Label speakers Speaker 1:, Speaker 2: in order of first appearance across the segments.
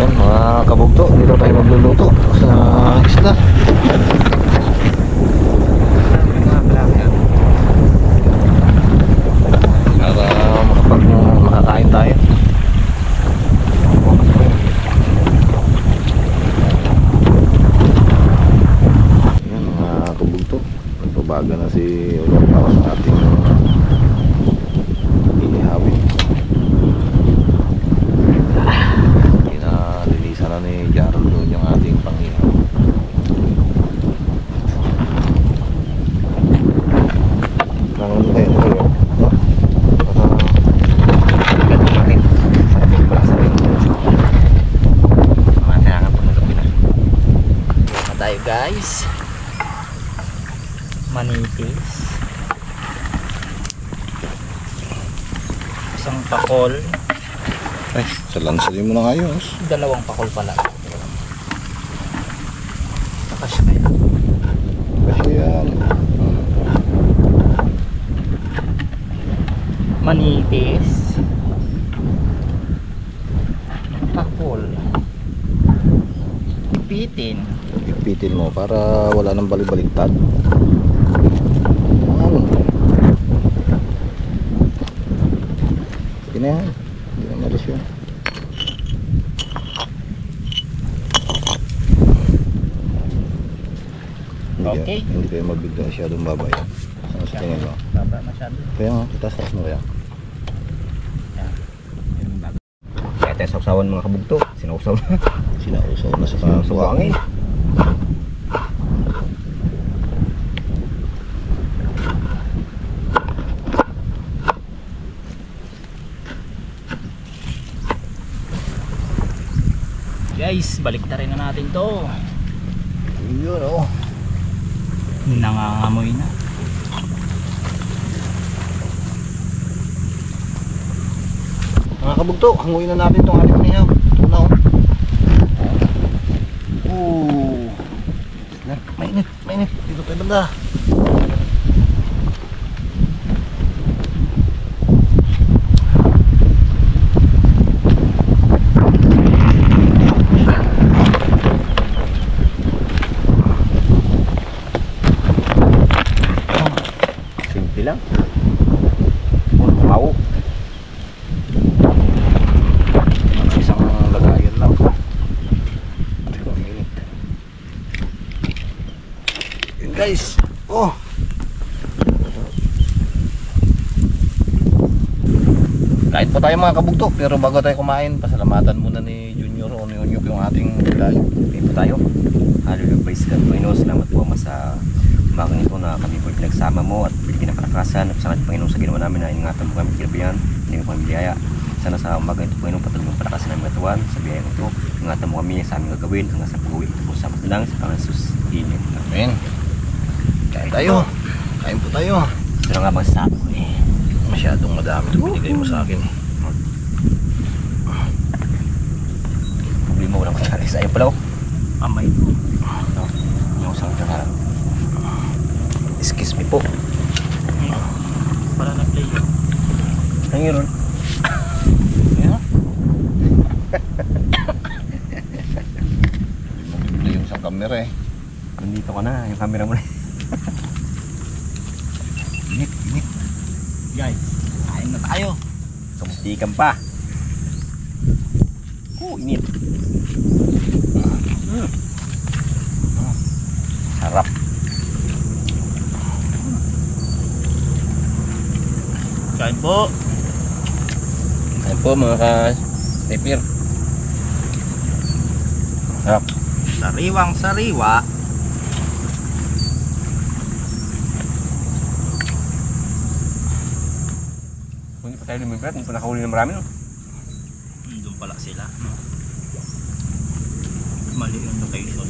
Speaker 1: Ayan mga kabugto, dito tayo magluluto sa isla. Para makakain tayo. Ayan mga kabugto, nagpabaga na si Ulong Tao sa ating inihawin. Pinalinisan na ni Jarol doon yung ating pangihaw. Nangan kayo na kayo.
Speaker 2: Tayo guys, manipis, isang pakol,
Speaker 1: Ay, salansalin mo na ayos.
Speaker 2: dalawang pakol pala. Takas kaya
Speaker 1: Kasi yan
Speaker 2: manipis, pakol, ipitin.
Speaker 1: ipitin mo para wala nang balik-baliktad. Ano? Sige na yan. Hindi na malis yun.
Speaker 2: Okay.
Speaker 1: Hindi kayo mabigla masyadong babay. Ano sa tingin mo?
Speaker 2: Baba masyado.
Speaker 1: Kaya nga, itaas mo kaya.
Speaker 3: Kaya tayo sausawan mga kabugto. Sinausaw na.
Speaker 1: Sinausaw na sa
Speaker 3: Suwangin.
Speaker 2: Guys, balik na rin na natin to.
Speaker 1: Yun oh.
Speaker 2: Nangangamoy na.
Speaker 1: Mga kabugto, hanguin na natin itong ating panihaw. Tunaw. Mainit, mainit. Dito tayo banda.
Speaker 3: Simple lang. Mau.
Speaker 1: Isang lagayan lang. Yun guys. Oh. Kahit pa tayo mga kabugto, pero bago tayo kumain, pasalamatan muna ni Junior o ni Onyok yung ating vlog.
Speaker 3: Dito tayo. Hallelujah, praise God. Panginoon, salamat po ama sa umagang ito na kami po pinagsama mo at pinakalakasan at sa Panginoon sa ginawa namin na ingatan mo kami kinabihan, hindi mo kami biyaya. Sana sa umagang ito Panginoon patuloy mo palakasan namin katawan sa biyayang ito. Ingatan mo kami sa aming gagawin hanggang sa pag-uwi. Ito po sa lang sa Panginoon Jesus. Amen.
Speaker 1: Amen. Kain tayo. Kain po tayo.
Speaker 3: Ito na nga bang sa ako eh.
Speaker 1: Masyadong madami itong binigay mo sa akin.
Speaker 3: Problema walang kanyari sa iyo pala oh.
Speaker 2: Amay.
Speaker 3: No, yung isang kanyari. Excuse me po.
Speaker 2: Para na-play yun.
Speaker 3: Ang yun.
Speaker 1: Ayan. Hindi yung isang camera eh.
Speaker 3: Nandito ka na, yung camera mo na.
Speaker 1: Init, init.
Speaker 2: Guys, kain na tayo.
Speaker 3: Kamutikan pa. Init. Sarap.
Speaker 2: Kain po.
Speaker 3: Ayan po mga ka-stepper. Sarap.
Speaker 2: Sariwang sariwa.
Speaker 3: Hindi pa tayo lumibat, hindi pa nakahuli ng marami no?
Speaker 2: Doon pala sila, no? Mali yung location.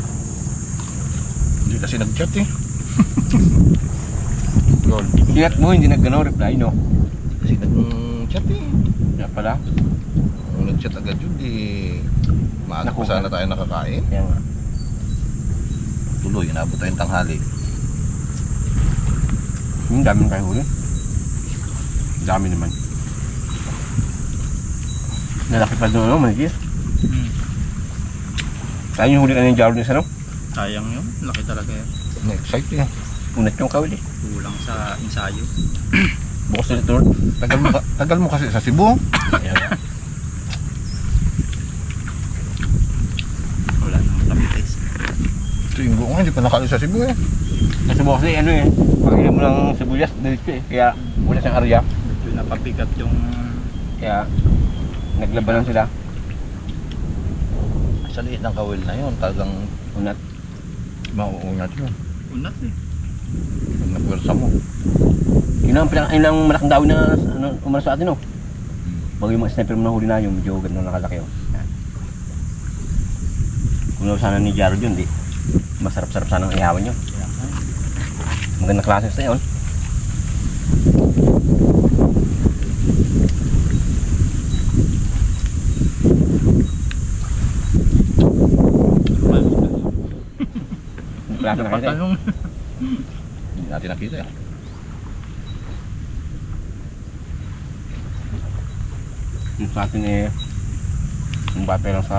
Speaker 1: Hindi kasi nag-chat eh.
Speaker 3: Lol. Ingat mo, hindi nag-gano reply no?
Speaker 1: Kasi nag-chat eh.
Speaker 3: Kaya pala.
Speaker 1: Kung nag-chat agad yun, di maaga pa sana tayo nakakain.
Speaker 3: Kaya nga.
Speaker 1: Tuloy, inabot tayong tanghali.
Speaker 3: Dami tayo huli. Dami naman. Nalaki pa doon, manigis. Saan yung huli ka ng Jaro din sa no?
Speaker 2: Sayang yun. Laki talaga yun.
Speaker 1: Na-excite eh.
Speaker 3: Unat yung kawil eh.
Speaker 2: Kulang sa ensayo.
Speaker 3: Bukas sa return.
Speaker 1: Tagal mo kasi sa Cebu.
Speaker 3: Ayan nga.
Speaker 2: Wala nang tabi-taste.
Speaker 1: Tinggo nga, hindi pa nakaalis sa Cebu eh.
Speaker 3: Kasi bukas eh, ano eh. Pag inom mo ng sibuyas, dilit eh. Kaya wala siyang arya.
Speaker 2: Medyo napabigat yung
Speaker 3: Kaya naglabanan sila.
Speaker 1: Sa liit ng kawil na yun, talagang
Speaker 3: Unat.
Speaker 1: mauunat yun.
Speaker 2: unat eh.
Speaker 1: Pag napwersa mo.
Speaker 3: Yun ang malaking daw na ano, umalas sa atin oh. Bago yung mga sniper mo na huli na yun, medyo ganda nakalaki oh. Yan. Kung ano sana ni Jaro yun, di. Masarap-sarap sana ang ihawan yun.
Speaker 2: Kaya nga.
Speaker 3: Magandang klase sa yun. Klase na kasi.
Speaker 2: Napatanong.
Speaker 1: Hindi natin nakita eh.
Speaker 3: Yung sa atin eh, yung bate lang sa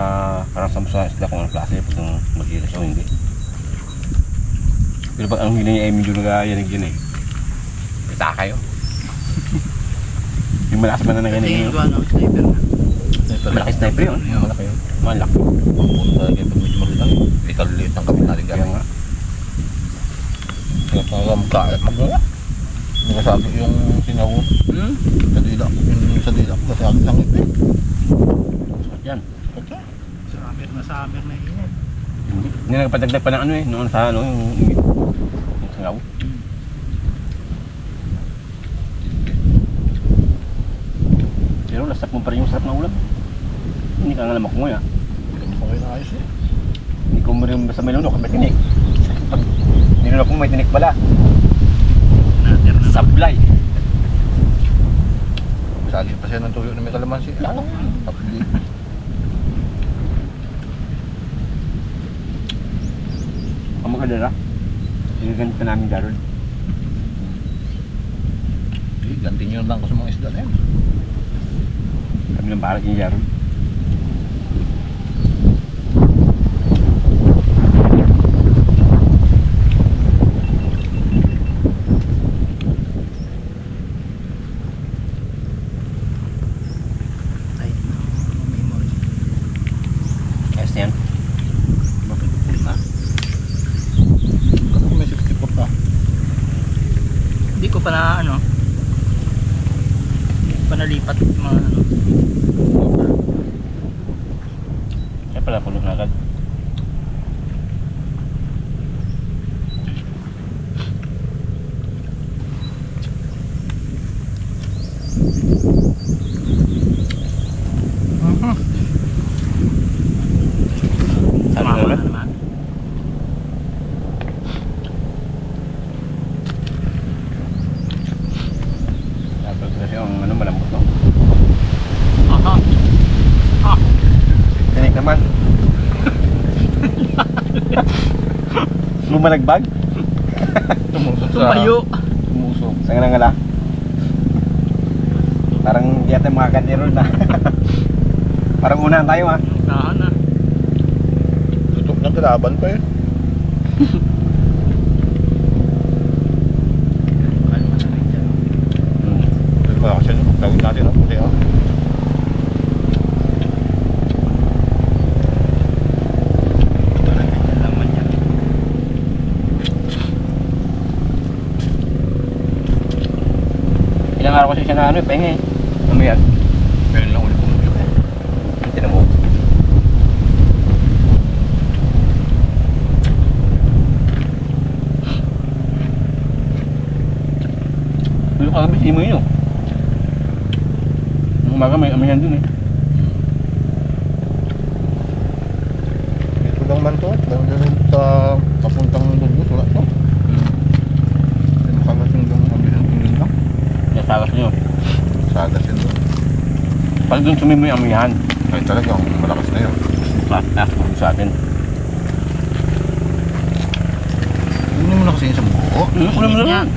Speaker 3: parang sa isla kung anong klase pag mag-iris o hindi. Pero pag ang hili niya ay medyo nagayanig yun eh. Kita kayo. Yung malakas ba na
Speaker 2: Tingin
Speaker 3: nangyaynig
Speaker 2: ko ano, sniper na.
Speaker 3: Malaki sniper yun.
Speaker 1: Malaki yun.
Speaker 3: Malaki.
Speaker 1: Pagpunta talaga pag medyo malaki. Eh, kaliliit ng kapit natin
Speaker 3: Kaya
Speaker 1: kami.
Speaker 3: nga.
Speaker 1: Kaya talaga magkaat magkaya. Hindi masabi yung sinahod. Sa dila. Yung sa dila ko kasi agad lang ito eh.
Speaker 3: Sakit yan.
Speaker 1: Okay.
Speaker 2: Summer na init.
Speaker 3: Hindi nagpadagdag pa ng ano eh. Noon sa ano yung sangaw. Pero lasap mo pa rin yung sarap na ulam. Hindi ka nga lamak mo ya.
Speaker 1: Hindi mo kayo naayos eh.
Speaker 3: Hindi ko mo rin basta may lunok, may tinik. Pag nilunok mo may tinik pala.
Speaker 2: Nater na.
Speaker 3: Sablay.
Speaker 1: Sali pa siya ng tuyo na may kalamansi.
Speaker 3: Lalo.
Speaker 1: Tapli.
Speaker 3: Ang magkadala. Siniganit pa namin Jarod.
Speaker 1: Eh, ganti nyo lang ko sa mga isda na yan.
Speaker 3: Kami lang bahala ni Jarod.
Speaker 2: Ay, memory.
Speaker 3: Ayos na yan.
Speaker 1: Bakit? Na? Bakit may 64 pa?
Speaker 2: Hindi ko pa na ano. Hindi ko pa nalipat yung mga ano.
Speaker 3: Kaya pala puno na agad. Sabi
Speaker 2: Mama
Speaker 3: na
Speaker 2: na naman.
Speaker 3: Dapat kasi yung ano malambot no.
Speaker 2: Aha. Ah.
Speaker 3: Tinik naman. Lumalagbag.
Speaker 1: Tumusok sa...
Speaker 2: Tumayo.
Speaker 1: Tumusok.
Speaker 3: Saan nga ngala? Parang di ata makakandiro na. Parang unahan tayo ha.
Speaker 2: Tahan na.
Speaker 1: Tutok ng kalaban pa yun.
Speaker 2: Ano na rin dyan.
Speaker 1: Pero kaya kasi tawid natin ang puti ah.
Speaker 2: Parang ganyan laman yan.
Speaker 3: Ilang araw kasi siya na ano eh, pahinga eh. Mamaya,
Speaker 1: Ngayon lang ulit pumunta eh.
Speaker 3: tinan mo. Pero kagabi si Imo yun oh. Nung umaga may amihan dun eh.
Speaker 1: Ito lang man to. Lang din sa papuntang Dugos. Wala to. Hindi makalas yung amihan tingin lang.
Speaker 3: Nasagas nyo.
Speaker 1: Sagas yun doon.
Speaker 3: Pag dun sumimo yung amihan,
Speaker 1: Kahit talagang malakas na yun.
Speaker 3: sa atin.
Speaker 1: Hindi mo na kasi yung sa buo.
Speaker 3: Ulam na lang.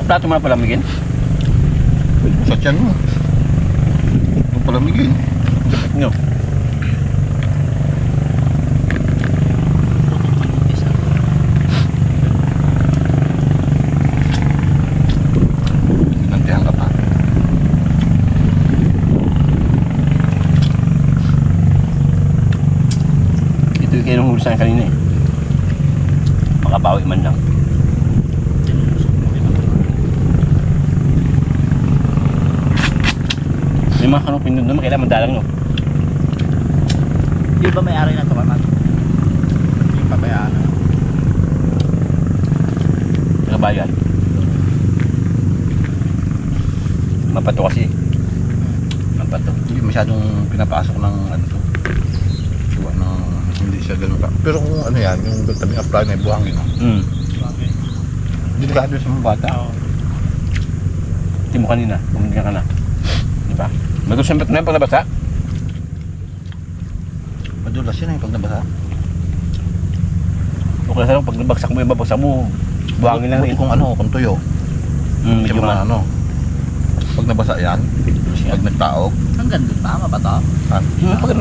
Speaker 3: Plato mo na palamigin.
Speaker 1: Pwede mo sa tiyan mo. Yung palamigin.
Speaker 3: Dapat nyo. kayo nung huli sa akin kanina eh. Makabawi man lang. May mga kanong pinod naman, kailangan madalang no.
Speaker 2: Di ba may ari na ito kaman? Yung pabayaan na.
Speaker 3: Nakabayan. Mapato kasi. Mapato.
Speaker 1: Hindi masyadong pinapasok ng ano to. Gawa ng hindi siya ganun ka. Pero kung ano yan, yung tabing apply na buhangin.
Speaker 2: Bakit?
Speaker 1: Delikado sa mga bata.
Speaker 2: Oo.
Speaker 3: Hindi mo kanina, kumundihan ka na. Diba? Madulas yung ba't na yung pag nabasa?
Speaker 1: Madulas yun eh pag nabasa.
Speaker 3: O kaya sa'yo, pag nabagsak mo yung babagsak mo, buhangin lang rin.
Speaker 1: Buti kung ano, kung tuyo.
Speaker 3: Medyo
Speaker 1: Medyo
Speaker 3: man.
Speaker 1: ano. Pag nabasa yan, pag nagtaog.
Speaker 2: Hanggang doon tama ba ito?
Speaker 3: Pag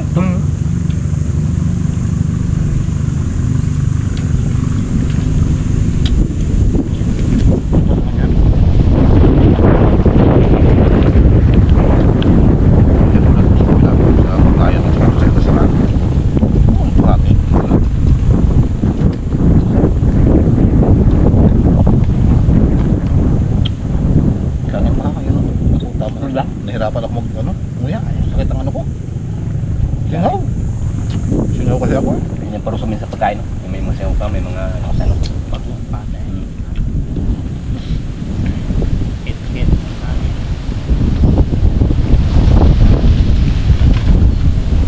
Speaker 1: Nahirapan ako mag ano, nguya, sakit ang ano ko. Singaw. Singaw kasi ako.
Speaker 3: Yan parusa minsan sa pagkain, no? May mga sayaw pa, may mga ano sa ano.
Speaker 2: Paglumpate. Hit.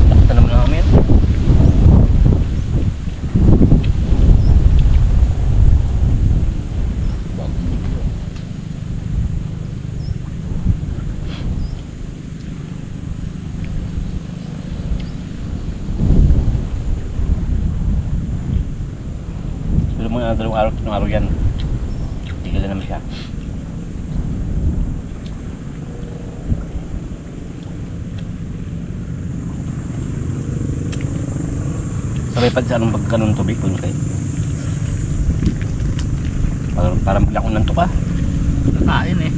Speaker 3: Nakita naman na kami yan. Alam mo na dalawang araw yan. Tigil na naman siya. Sabay pa sa anong pagkanon tubig po kayo. Parang bigla akong nanto ka.
Speaker 2: Nakain eh.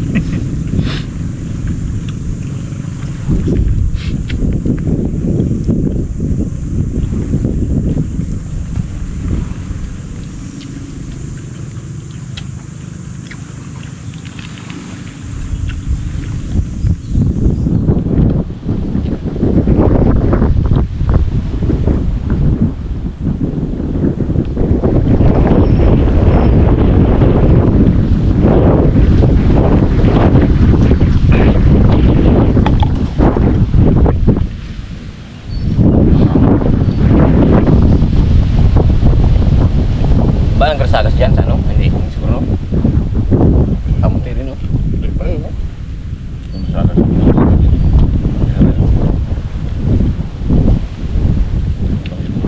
Speaker 3: Ba ang grasagas dyan sa ano? Hindi, siguro no? Kamuti rin no?
Speaker 1: Hindi pa yun, no? Yung masalas.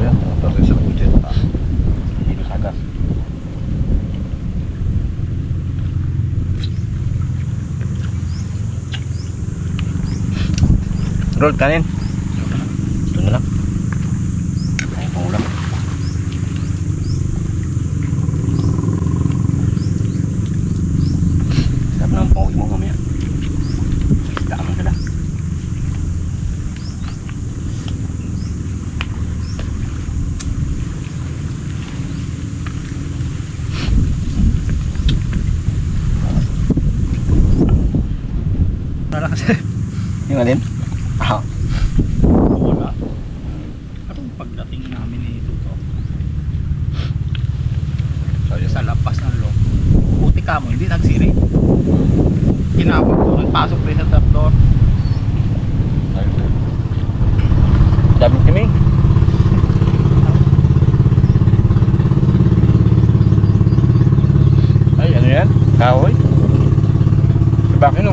Speaker 1: Yan, tapos isa ng budget.
Speaker 3: Hindi grasagas. Roll kanin. Ito na lang. Ay, pangulam. Sarap naman pangulam mo mamaya. Daaman ka na.
Speaker 2: Wala kasi.
Speaker 3: Yung alin? Ah,
Speaker 2: Wala. Pero pagdating namin ni Tuto, sa lapas ng loob, buti ka mo, hindi nagsiri. Tinawag ko, nagpasok rin sa top door.
Speaker 3: daming timing. Ay, ano yan? Kahoy? Bakit no?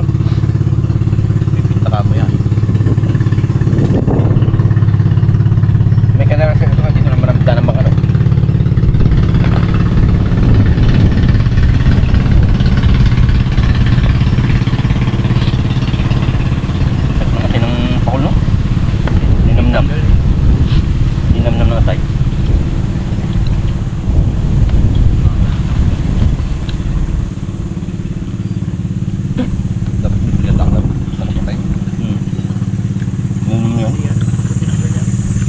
Speaker 1: Pipintaka mo yan.
Speaker 3: May kanara sa ito, dito na maramda ng mga ano. At mga tinang pakul, no? Ninamnam. Ninamnam ng atay.
Speaker 1: Dapat hindi lang lang. Sa patay.
Speaker 3: Ninam yun.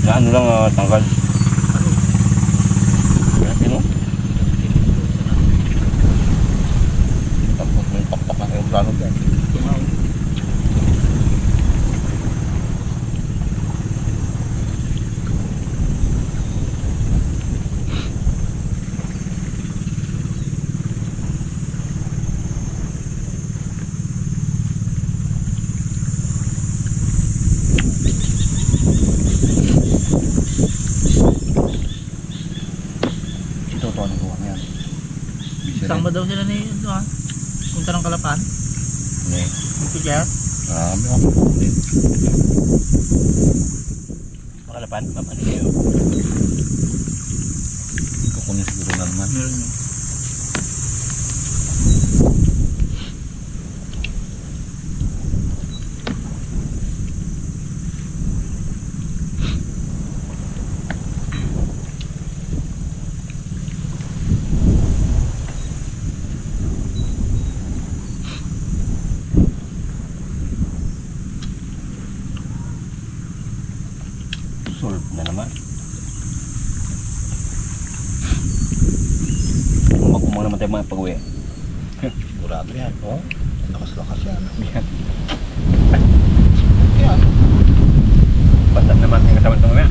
Speaker 3: Na ano lang tanggal.
Speaker 2: Kasama daw sila ni ano ha? Punta ng Kalapan.
Speaker 3: Hindi.
Speaker 2: Buti kaya?
Speaker 1: Marami ako din.
Speaker 3: Makalapan, paano kayo?
Speaker 1: Kukunin siguro na naman.
Speaker 2: Meron yun.
Speaker 3: Solve na naman. Umang naman tayo mga pag-uwi.
Speaker 1: Sigurado yan. Oh, lakas-lakas yan.
Speaker 3: Yan. Basta naman yung katawan ito mamaya.